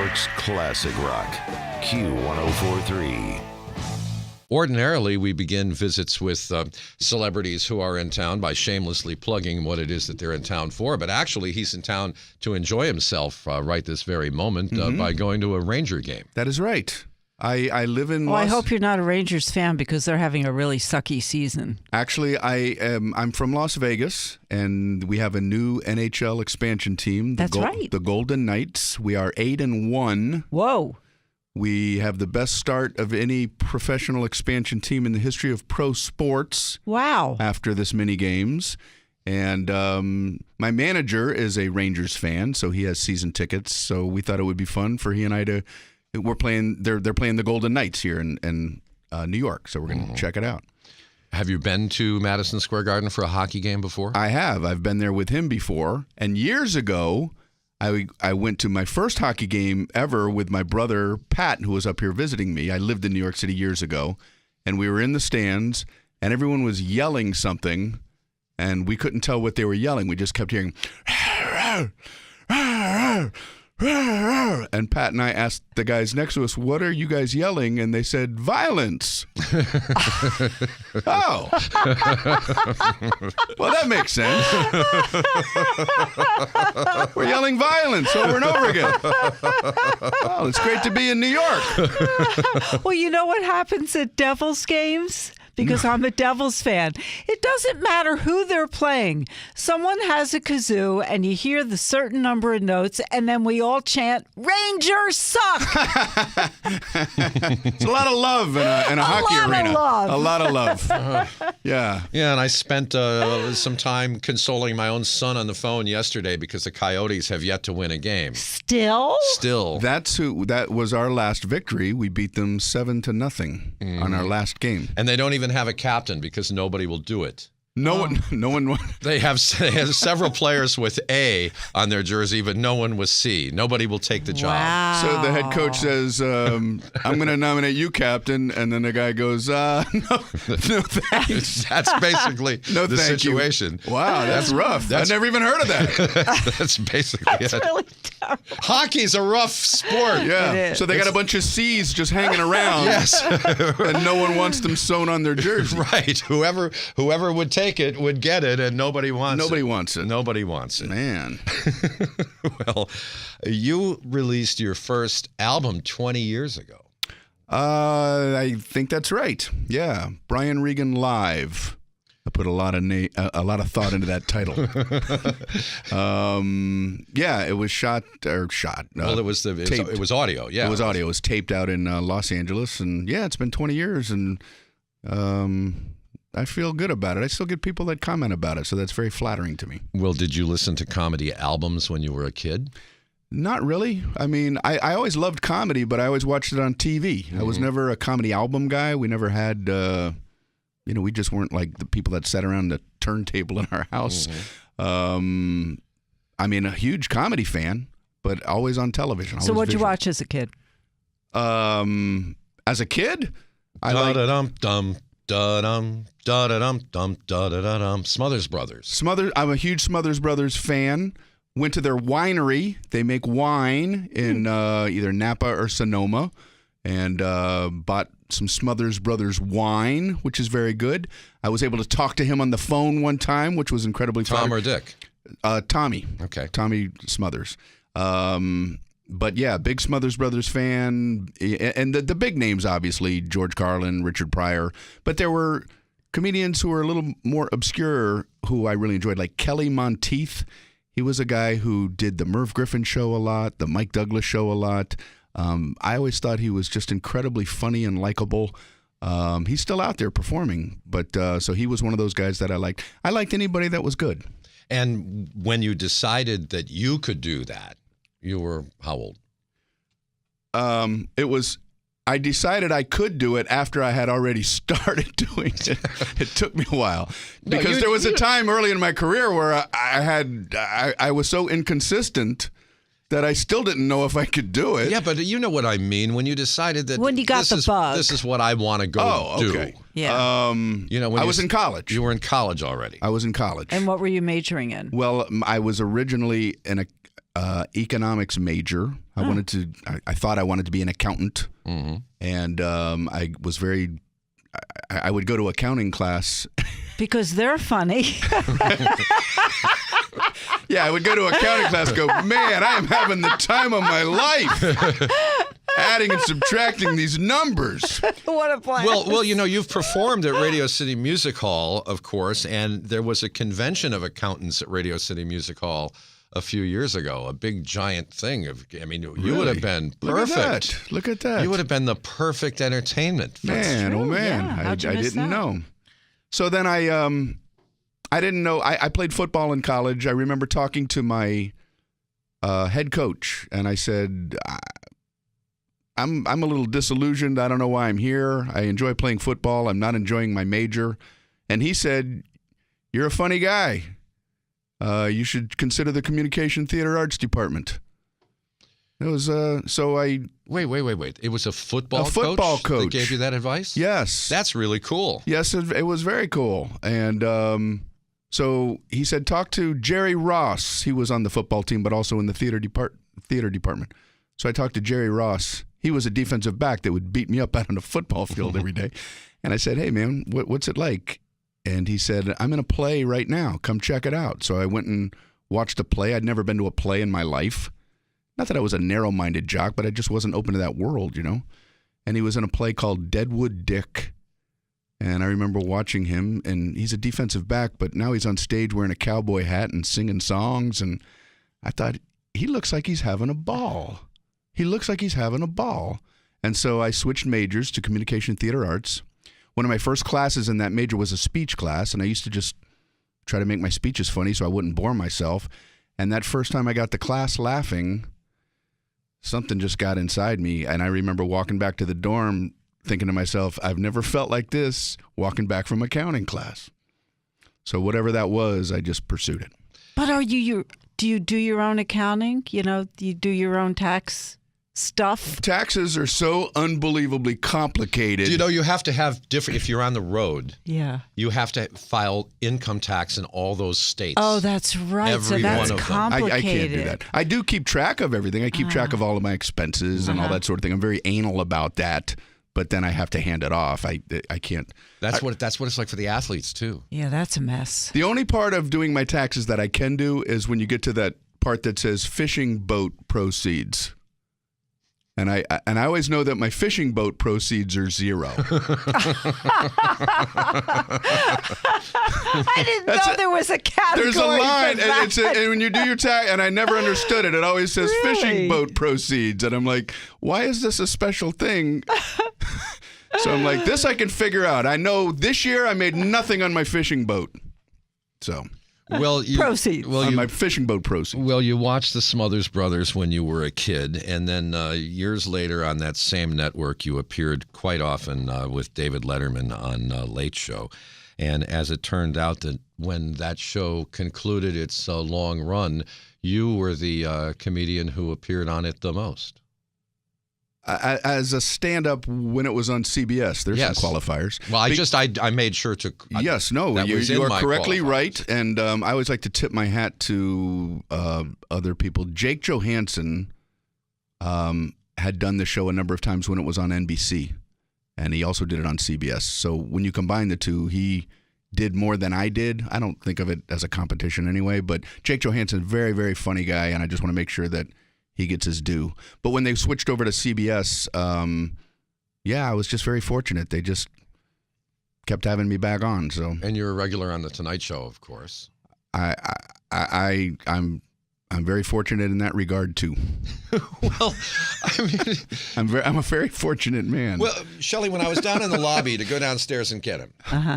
York's classic rock, Q1043. Ordinarily, we begin visits with celebrities who are in town by shamelessly plugging what it is that they're in town for. But actually, he's in town to enjoy himself right this very moment by going to a Ranger game. That is right. I live in. Well, I hope you're not a Rangers fan because they're having a really sucky season. Actually, I'm from Las Vegas, and we have a new NHL expansion team. That's right. The Golden Knights. We are 8-1. Whoa. We have the best start of any professional expansion team in the history of pro sports. Wow. After this mini games. And my manager is a Rangers fan, so he has season tickets. So we thought it would be fun for he and I to. They're playing the Golden Knights here in New York, so we're going to check it out. Have you been to Madison Square Garden for a hockey game before? I have. I've been there with him before. And years ago, I went to my first hockey game ever with my brother, Pat, who was up here visiting me. I lived in New York City years ago, and we were in the stands, and everyone was yelling something, and we couldn't tell what they were yelling. We just kept hearing, and Pat and I asked the guys next to us, "What are you guys yelling?" And they said, "Violence." Oh. Well, that makes sense. We're yelling violence over and over again. Well, it's great to be in New York. Well, you know what happens at Devils games? Because I'm a Devils fan. It doesn't matter who they're playing. Someone has a kazoo, and you hear the certain number of notes, and then we all chant, "Rangers suck!" It's a lot of love in a hockey arena. A lot of love. Yeah. Yeah, and I spent some time consoling my own son on the phone yesterday because the Coyotes have yet to win a game. Still? That was our last victory. We beat them 7-0 on our last game. And they don't even have a captain because nobody will do it. No one. They have several players with A on their jersey, but no one with C. Nobody will take the job. Wow. So the head coach says, "I'm going to nominate you captain," and then the guy goes, "No thanks." That's basically the situation. You. Wow, that's rough. I never even heard of that. That's basically That's it. really terrible. Hockey's a rough sport. Yeah. So they got a bunch of C's just hanging around. Yes. And no one wants them sewn on their jersey. Right. Whoever would take it would get it, and nobody wants it. Nobody wants it. Man. Well, you released your first album 20 years ago. I think that's right. Yeah. Brian Regan Live. I put a lot of thought into that title. Yeah, it was shot. Well, it was audio. Yeah, it was audio. It was taped out in Los Angeles, and yeah, it's been 20 years, and I feel good about it. I still get people that comment about it, so that's very flattering to me. Well, did you listen to comedy albums when you were a kid? Not really. I mean, I always loved comedy, but I always watched it on TV. I was never a comedy album guy. We never had, we just weren't like the people that sat around the turntable in our house. I mean, a huge comedy fan, but always on television. So what'd you watch as a kid? As a kid? Smothers Brothers. I'm a huge Smothers Brothers fan. Went to their winery. They make wine in either Napa or Sonoma, and bought some Smothers Brothers wine, which is very good. I was able to talk to him on the phone one time, which was incredibly fun. Tom or Dick? Tommy. Okay. Tommy Smothers. But yeah, big Smothers Brothers fan, and the big names, obviously, George Carlin, Richard Pryor. But there were comedians who were a little more obscure who I really enjoyed, like Kelly Monteith. He was a guy who did the Merv Griffin show a lot, the Mike Douglas show a lot. I always thought he was just incredibly funny and likable. He's still out there performing, but so he was one of those guys that I liked. I liked anybody that was good. And when you decided that you could do that, you were how old? I decided I could do it after I had already started doing it. It took me a while because there was a time early in my career where I was so inconsistent that I still didn't know if I could do it. Yeah, but you know what I mean when you decided that when you got the bug. This is what I want to go do. Yeah. When I was in college. You were in college already. I was in college. And what were you majoring in? Well, I was originally economics major. I thought I wanted to be an accountant. Mm-hmm. And I was I would go to accounting class. Because they're funny. Yeah, I would go to accounting class and go, man, I am having the time of my life. Adding and subtracting these numbers. What a blast. Well, you've performed at Radio City Music Hall, of course, and there was a convention of accountants at Radio City Music Hall a few years ago, a big giant thing. You would have been perfect. Look at that. You would have been the perfect entertainment. Man, oh man, Yeah. I didn't know. So then I didn't know. I played football in college. I remember talking to my head coach, and I said, I'm a little disillusioned. I don't know why I'm here. I enjoy playing football. I'm not enjoying my major. And he said, you're a funny guy. You should consider the Communication Theater Arts Department. It was so I Wait. It was a football coach that gave you that advice? Yes. That's really cool. Yes, it was very cool. And so he said, talk to Jerry Ross. He was on the football team, but also in the theater department. So I talked to Jerry Ross. He was a defensive back that would beat me up out on the football field every day. And I said, hey, man, what's it like? And he said, I'm in a play right now. Come check it out. So I went and watched a play. I'd never been to a play in my life. Not that I was a narrow-minded jock, but I just wasn't open to that world, And he was in a play called Deadwood Dick. And I remember watching him, and he's a defensive back, but now he's on stage wearing a cowboy hat and singing songs. And I thought, he looks like he's having a ball. And so I switched majors to Communication Theater Arts. One of my first classes in that major was a speech class, and I used to just try to make my speeches funny so I wouldn't bore myself. And that first time I got to class laughing, something just got inside me. And I remember walking back to the dorm thinking to myself, I've never felt like this walking back from accounting class. So whatever that was, I just pursued it. But do you do your own accounting? Do you do your own tax stuff? Taxes are so unbelievably complicated. You have to have different, if you're on the road, Yeah. you have to file income tax in all those states. Oh, that's right. Every so that's one of them. complicated. I can't do that. I do keep track of everything. I keep track of all of my expenses and all that sort of thing. I'm very anal about that, but then I have to hand it off. I can't. That's what it's like for the athletes too. Yeah, that's a mess. The only part of doing my taxes that I can do is when you get to that part that says fishing boat proceeds. And I always know that my fishing boat proceeds are zero. I didn't know there was a category. There's a line, for that. and when you do your tax, and I never understood it. It always says Really? fishing boat proceeds, and I'm like, why is this a special thing? So I'm like, this I can figure out. I know this year I made nothing on my fishing boat. So. Well, Proceeds. On my fishing boat proceeds. Well, you watched the Smothers Brothers when you were a kid, and then years later on that same network, you appeared quite often with David Letterman on Late Show. And as it turned out, that when that show concluded its long run, you were the comedian who appeared on it the most. As a stand-up when it was on CBS, there's Yes. some qualifiers. Well, I made sure to. Yes, no, that was you in are my correctly qualifiers. right, and I always like to tip my hat to other people. Jake Johansson had done the show a number of times when it was on NBC, and he also did it on CBS. So when you combine the two, he did more than I did. I don't think of it as a competition anyway, but Jake Johansson, very, very funny guy, and I just want to make sure that he gets his due. But when they switched over to CBS, I was just very fortunate. They just kept having me back on. So, And you're a regular on the Tonight Show, of course. I'm very fortunate in that regard too. Well, I mean, I'm a very fortunate man. well, Shelley, when I was down in the lobby to go downstairs and get him,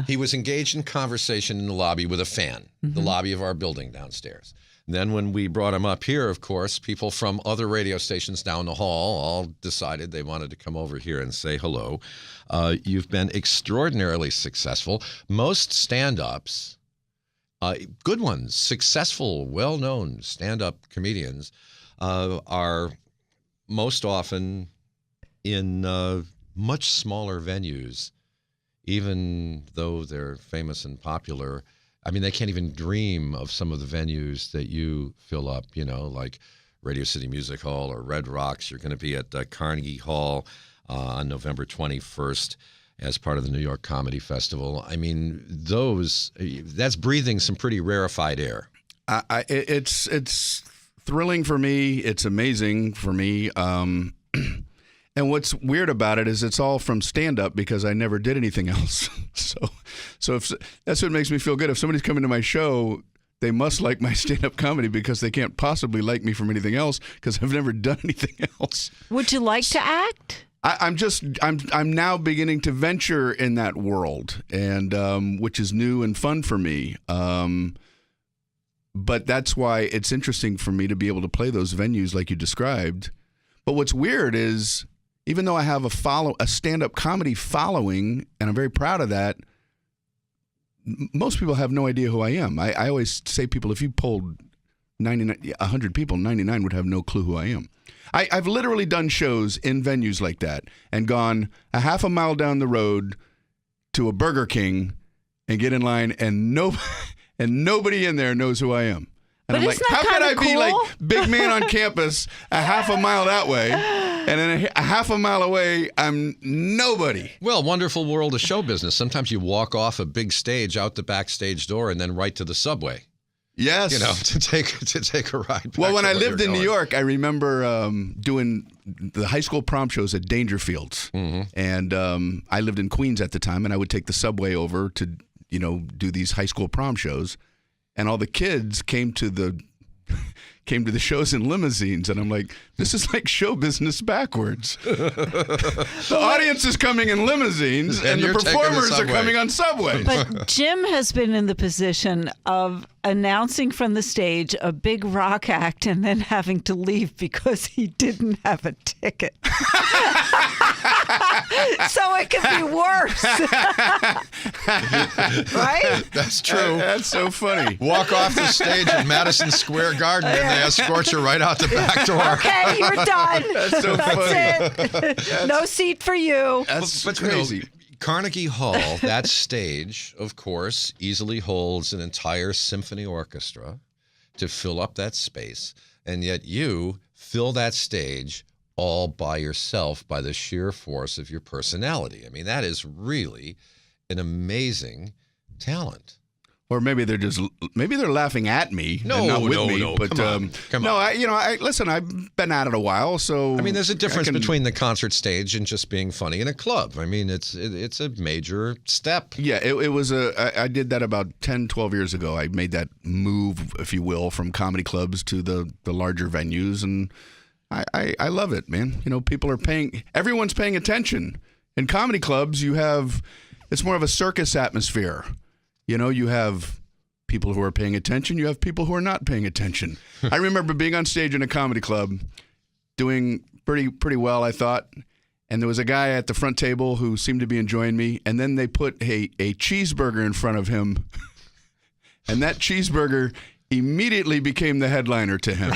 he was engaged in conversation in the lobby with a fan, the lobby of our building downstairs. And then when we brought him up here, of course, people from other radio stations down the hall all decided they wanted to come over here and say hello. You've been extraordinarily successful. Most stand-ups, good ones, successful, well-known stand-up comedians are most often in much smaller venues, even though they're famous and popular. I mean, they can't even dream of some of the venues that you fill up, like Radio City Music Hall or Red Rocks. You're going to be at Carnegie Hall on November 21st as part of the New York Comedy Festival. I mean, that's breathing some pretty rarefied air. It's thrilling for me. It's amazing for me. And what's weird about it is it's all from stand-up because I never did anything else. So if that's what makes me feel good. If somebody's coming to my show, they must like my stand-up comedy because they can't possibly like me from anything else because I've never done anything else. Would you like to act? I'm now beginning to venture in that world, and which is new and fun for me. But that's why it's interesting for me to be able to play those venues like you described. But what's weird is, even though I have a stand-up comedy following, and I'm very proud of that, most people have no idea who I am. I always say people, if you polled 100 people, 99 would have no clue who I am. I've literally done shows in venues like that and gone a half a mile down the road to a Burger King and get in line, and nobody in there knows who I am. And I'm like, how could I be like big man on campus a half a mile that way, and then a half a mile away, I'm nobody? Well, wonderful world of show business. Sometimes you walk off a big stage out the backstage door and then right to the subway. Yes. To take a ride back. Well, when I lived in New York, I remember doing the high school prom shows at Dangerfields. Mm-hmm. And I lived in Queens at the time, and I would take the subway over to, do these high school prom shows. And all the kids came to the shows in limousines, and I'm like, this is like show business backwards. The audience is coming in limousines, and the performers are coming on subways. But Jim has been in the position of announcing from the stage a big rock act and then having to leave because he didn't have a ticket. So it could be worse. Right? That's true. That's so funny. Walk off the stage in Madison Square Garden and they escort you right out the back door. Okay, you're done. That's so funny. That's it. No seat for you. That's but crazy. Carnegie Hall, that stage, of course, easily holds an entire symphony orchestra to fill up that space. And yet you fill that stage all by yourself by the sheer force of your personality. I mean, that is really an amazing talent. Or maybe they're laughing at me, and not with me. No. But Come on. listen, I've been at it a while, so I mean, there's a difference between the concert stage and just being funny in a club. I mean, it's a major step. Yeah, it was I did that about 10, 12 years ago. I made that move, if you will, from comedy clubs to the larger venues, and I love it, man. Everyone's paying attention. In comedy clubs, it's more of a circus atmosphere. You have people who are paying attention. You have people who are not paying attention. I remember being on stage in a comedy club, doing pretty well, I thought. And there was a guy at the front table who seemed to be enjoying me. And then they put a cheeseburger in front of him. And that cheeseburger immediately became the headliner to him.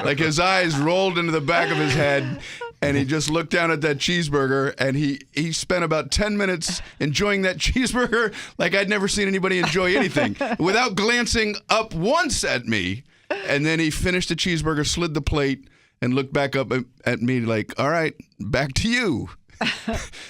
Like his eyes rolled into the back of his head, and he just looked down at that cheeseburger, and he spent about 10 minutes enjoying that cheeseburger like I'd never seen anybody enjoy anything, without glancing up once at me. And then he finished the cheeseburger, slid the plate, and looked back up at me like, all right, back to you.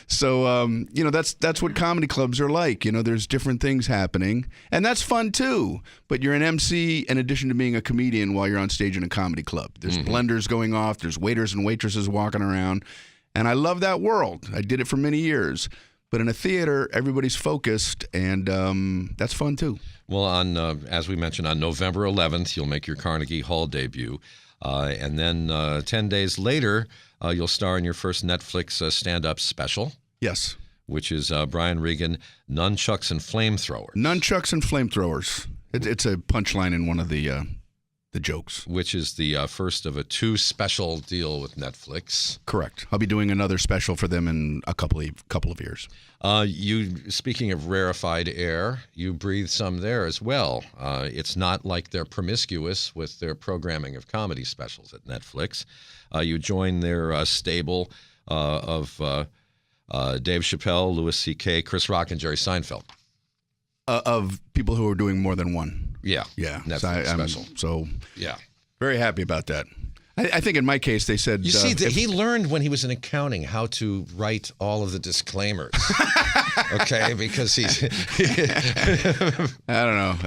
So, that's what comedy clubs are like. There's different things happening, and that's fun too. But you're an MC in addition to being a comedian while you're on stage in a comedy club. There's blenders going off. There's waiters and waitresses walking around. And I love that world. I did it for many years. But in a theater, everybody's focused, and that's fun too. Well, as we mentioned, on November 11th, you'll make your Carnegie Hall debut. And then 10 days later, you'll star in your first Netflix stand-up special. Yes. Which is Brian Regan, Nunchucks and Flamethrowers. Nunchucks and Flamethrowers. It's a punchline in one of the jokes. Which is the first of a 2 special deal with Netflix. Correct. I'll be doing another special for them in a couple of years. Speaking of rarefied air, you breathe some there as well. It's not like they're promiscuous with their programming of comedy specials at Netflix. You join their stable of Dave Chappelle, Louis C.K., Chris Rock, and Jerry Seinfeld. Of people who are doing more than one. Yeah. Yeah. Netflix special. So yeah. Very happy about that. I think in my case they said... You see, he learned when he was in accounting how to write all of the disclaimers. Okay, because he's... I don't know.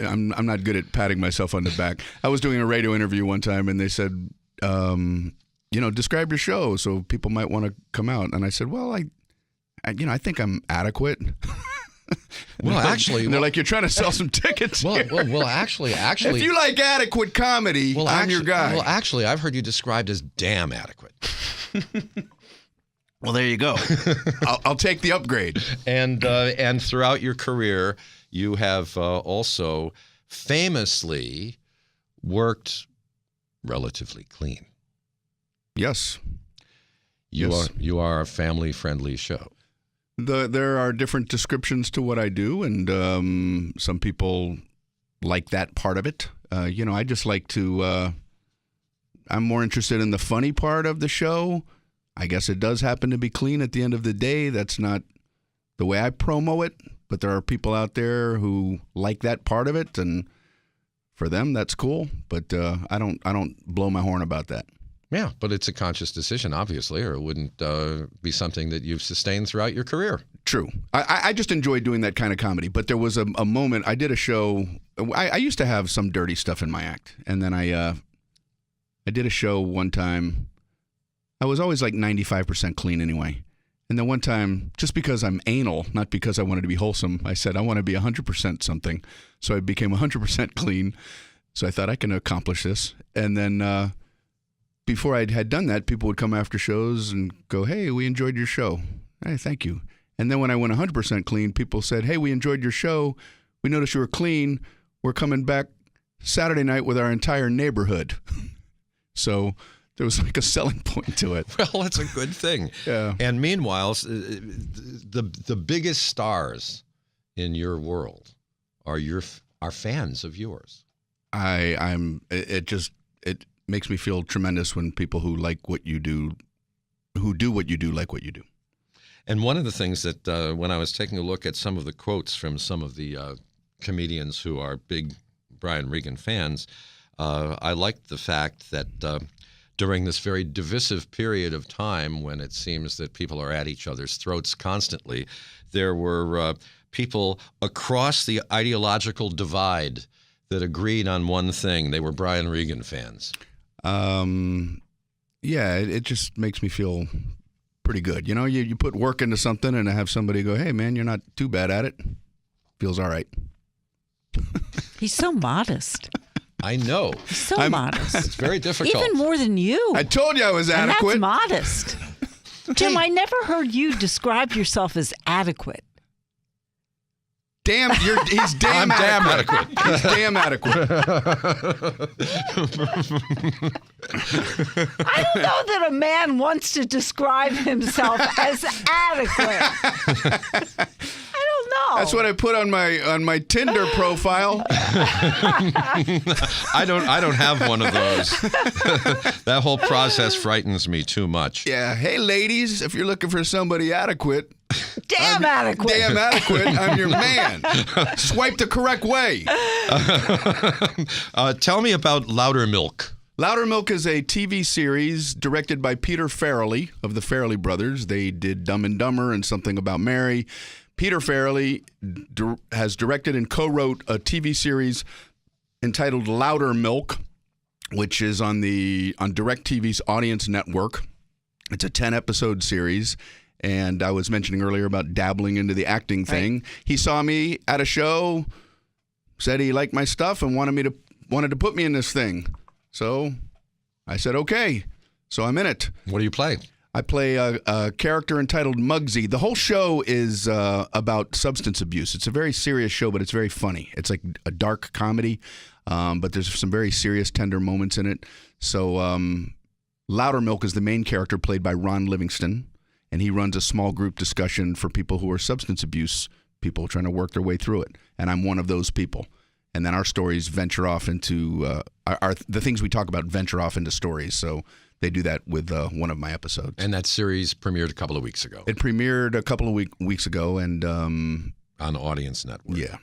I'm not good at patting myself on the back. I was doing a radio interview one time, and they said, describe your show so people might want to come out. And I said, well, I think I'm adequate. Well, actually, and they're like, you're trying to sell some tickets. Well, actually, if you like adequate comedy, I'm your guy. Well, actually, I've heard you described as damn adequate. Well, there you go. I'll take the upgrade. And throughout your career, you have also famously worked relatively clean. Yes. You are a family-friendly show. There are different descriptions to what I do, and some people like that part of it. I just like to... I'm more interested in the funny part of the show. I guess it does happen to be clean at the end of the day. That's not the way I promo it, but there are people out there who like that part of it, and for them, that's cool. But I don't blow my horn about that. Yeah, but it's a conscious decision, obviously, or it wouldn't be something that you've sustained throughout your career. True. I just enjoy doing that kind of comedy. But there was a moment, I did a show. I used to have some dirty stuff in my act. And then I did a show one time. I was always like 95% clean anyway. And then one time, just because I'm anal, not because I wanted to be wholesome, I said I want to be 100% something. So I became 100% clean. So I thought I can accomplish this. And then... before I had done that, people would come after shows and go, hey, we enjoyed your show. Hey, thank you. And then when I went 100% clean, people said, hey, we enjoyed your show. We noticed you were clean. We're coming back Saturday night with our entire neighborhood. So there was like a selling point to it. Well, that's a good thing. Yeah. And meanwhile, the biggest stars in your world are fans of yours. It makes me feel tremendous when people who like what you do, who do what you do, like what you do. And one of the things that when I was taking a look at some of the quotes from some of the comedians who are big Brian Regan fans, I liked the fact that during this very divisive period of time when it seems that people are at each other's throats constantly, there were people across the ideological divide that agreed on one thing. They were Brian Regan fans. Yeah, it just makes me feel pretty good. You put work into something and to have somebody go, hey, man, you're not too bad at it. Feels all right. He's so modest. I know. He's so modest. It's very difficult. Even more than you. I told you I was adequate. And that's modest. Jim, I never heard you describe yourself as adequate. He's damn adequate. He's damn adequate. I don't know that a man wants to describe himself as adequate. I don't know. That's what I put on my Tinder profile. I don't have one of those. That whole process frightens me too much. Yeah. Hey, ladies, if you're looking for somebody adequate. Damn adequate. I'm your man. Swipe the correct way. Tell me about Louder Milk. Louder Milk is a TV series directed by Peter Farrelly of the Farrelly brothers. They did Dumb and Dumber and Something About Mary. Peter Farrelly has directed and co-wrote a TV series entitled Louder Milk, which is on DirecTV's Audience Network. It's a 10-episode series. And I was mentioning earlier about dabbling into the acting thing. Right. He saw me at a show, said he liked my stuff, and wanted to put me in this thing. So I said, okay. So I'm in it. What do you play? I play a character entitled Muggsy. The whole show is about substance abuse. It's a very serious show, but it's very funny. It's like a dark comedy, but there's some very serious, tender moments in it. So Louder Milk is the main character, played by Ron Livingston. And he runs a small group discussion for people who are substance abuse people trying to work their way through it. And I'm one of those people. And then our stories venture off into the things we talk about venture off into stories. So they do that with one of my episodes. And that series premiered a couple of weeks ago. It premiered a couple of weeks ago, and on Audience Network. Yeah.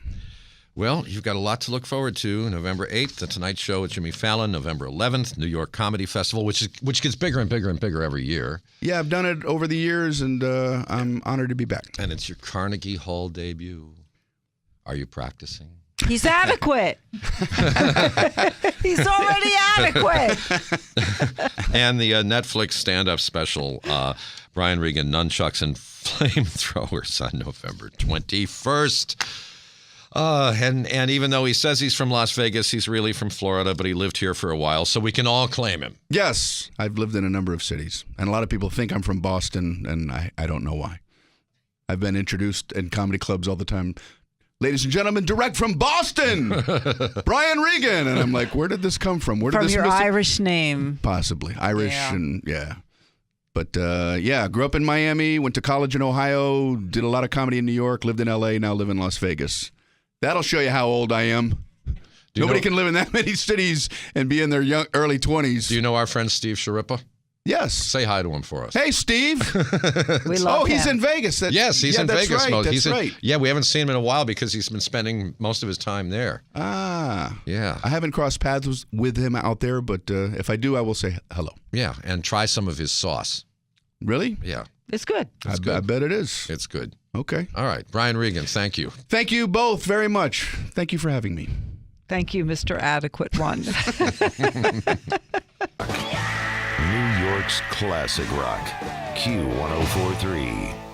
Well, you've got a lot to look forward to. November 8th, The Tonight Show with Jimmy Fallon. November 11th, New York Comedy Festival, which gets bigger and bigger and bigger every year. Yeah, I've done it over the years, and I'm honored to be back. And it's your Carnegie Hall debut. Are you practicing? He's adequate. He's already adequate. And the Netflix stand-up special, Brian Regan, Nunchucks and Flamethrowers on November 21st. And even though he says he's from Las Vegas, he's really from Florida, but he lived here for a while, so we can all claim him. Yes, I've lived in a number of cities, and a lot of people think I'm from Boston, and I don't know why. I've been introduced in comedy clubs all the time. Ladies and gentlemen, direct from Boston, Brian Regan. And I'm like, where did this come from? Where did From this your Irish name. Possibly. Irish Yeah. and yeah. But grew up in Miami, went to college in Ohio, did a lot of comedy in New York, lived in LA, now live in Las Vegas. That'll show you how old I am. Nobody can live in that many cities and be in their early 20s. Do you know our friend Steve Sharippa? Yes. Say hi to him for us. Hey, Steve. We love him. He's in Vegas. Yes, he's in Vegas. Right, that's He's right. Yeah, we haven't seen him in a while because he's been spending most of his time there. Ah. Yeah. I haven't crossed paths with him out there, but if I do, I will say hello. Yeah, and try some of his sauce. Really? Yeah, It's good. it's I good. bet it is. It's good. Okay. All right, Brian Regan, thank you. Thank you both very much. Thank you for having me. Thank you, Mr. Adequate One. New York's classic rock, Q1043.